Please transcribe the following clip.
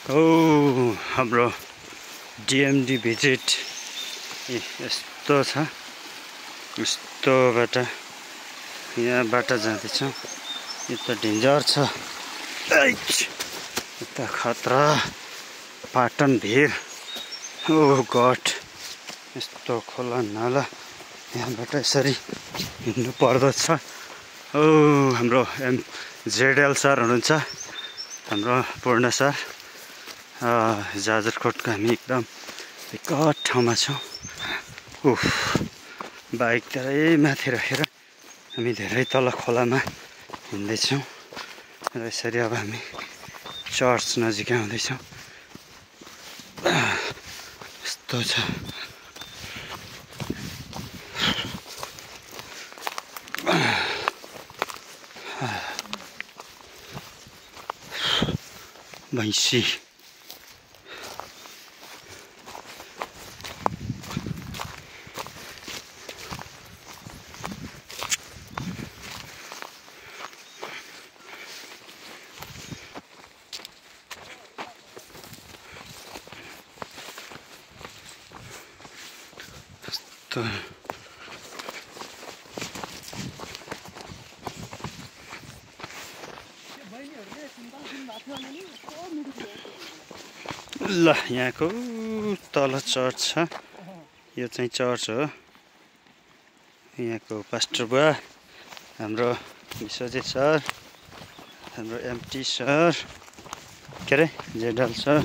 हाम्रो डिएमडी भिजिट यस्तो छ। यस्तोबाट यहाँबाट जाँदैछौँ। यो त डेन्जर छ। यता खतरा पाटन भिर। गड, यस्तो खोला नाला यहाँबाट यसरी हिँड्नु पर्दछ। हाम्रो जेडएल सर हुनुहुन्छ, हाम्रो पूर्ण सर। जाजरकोटको हामी एकदम विकट ठाउँमा छौँ। बाइक धेरै माथि राखेर हामी धेरै तल खोलामा हिँड्दैछौँ र यसरी अब हामी चर्च नजिक आउँदैछौँ। यस्तो छ। भैँसी ल यहाँको तल चर्च छ। यो चाहिँ चर्च हो। यहाँको पास्टर बुवा, हाम्रो विश्वजित सर, हाम्रो एमटी सर, के अरे जेडल सर,